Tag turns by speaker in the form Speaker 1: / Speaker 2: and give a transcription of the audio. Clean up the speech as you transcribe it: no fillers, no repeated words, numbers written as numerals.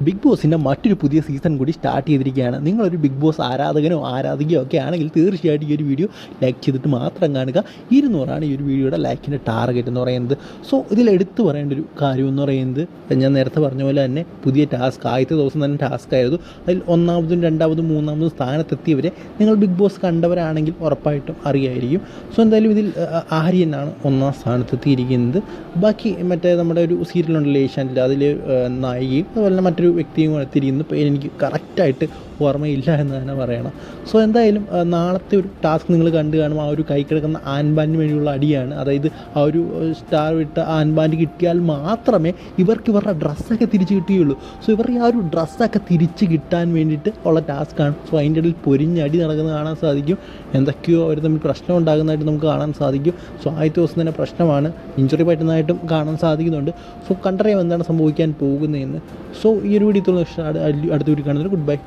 Speaker 1: Big ബോസിൻ്റെ മറ്റൊരു പുതിയ സീസൺ കൂടി സ്റ്റാർട്ട് ചെയ്തിരിക്കുകയാണ്. നിങ്ങളൊരു ബിഗ് ബോസ് ആരാധകനോ ആരാധികയോ ഒക്കെ ആണെങ്കിൽ തീർച്ചയായിട്ടും ഈ ഒരു വീഡിയോ ലൈക്ക് ചെയ്തിട്ട് മാത്രം കാണുക. 200 ഈ ഒരു വീഡിയോയുടെ ലൈക്കിൻ്റെ ടാർഗറ്റ് എന്ന് പറയുന്നത്. സോ ഇതിൽ എടുത്തു പറയേണ്ട ഒരു കാര്യം എന്ന് പറയുന്നത്, ഞാൻ നേരത്തെ പറഞ്ഞ പോലെ തന്നെ പുതിയ ടാസ്ക്, ആദ്യത്തെ ദിവസം തന്നെ ടാസ്ക് ആയിരുന്നു. അതിൽ 1ാമതും 2ാമതും 3ാമതും സ്ഥാനത്തെത്തിയവരെ നിങ്ങൾ ബിഗ് ബോസ് കണ്ടവരാണെങ്കിൽ ഉറപ്പായിട്ടും അറിയായിരിക്കും. സോ എന്തായാലും ഇതിൽ ആര്യനാണ് 1ാം സ്ഥാനത്തെത്തിയിരിക്കുന്നത്. ബാക്കി മറ്റേ നമ്മുടെ ഒരു സീരിയലുണ്ടല്ലോ ഏഷ്യാനെറ്റിൽ, അതിൽ നായികയും അതുപോലെ മറ്റൊരു വ്യക്തിയും എത്തിയിരിക്കുന്നു. ഇപ്പോൾ എനിക്ക് കറക്റ്റായിട്ട് ഓർമ്മയില്ല എന്ന് തന്നെ പറയണം. സോ എന്തായാലും നാളത്തെ ഒരു ടാസ്ക് നിങ്ങൾ കണ്ടു കാണും. ആ ഒരു കൈ കിടക്കുന്ന ആൻബാൻഡിന് വേണ്ടിയുള്ള അടിയാണ്. അതായത് ആ ഒരു സ്റ്റാർ വിട്ട ആൻബാൻഡ് കിട്ടിയാൽ മാത്രമേ ഇവർക്ക് ഇവരുടെ ഡ്രസ്സൊക്കെ തിരിച്ച് കിട്ടുകയുള്ളൂ. സോ ഇവർക്ക് ആ ഒരു ഡ്രസ്സൊക്കെ തിരിച്ച് കിട്ടാൻ വേണ്ടിയിട്ട് ഉള്ള ടാസ്ക്കാണ്. സോ അതിൻ്റെ ഇടയിൽ പൊരിഞ്ഞടി നടക്കുന്നത് കാണാൻ സാധിക്കും. എന്തൊക്കെയോ അവർ തമ്മിൽ പ്രശ്നം ഉണ്ടാകുന്നതായിട്ട് നമുക്ക് കാണാൻ സാധിക്കും. സോ ആദ്യത്തെ ദിവസം തന്നെ പ്രശ്നമാണ്, ഇഞ്ചുറി പറ്റുന്നതായിട്ടും കാണാൻ സാധിക്കുന്നുണ്ട്. സോ കണ്ടറിയാം എന്താണ് സംഭവിക്കാൻ പോകുന്നതെന്ന്. സോ ഈ ഒരു വീഡിയോ അടുത്ത വീഡിയോ കാണുന്നത്. Good bye.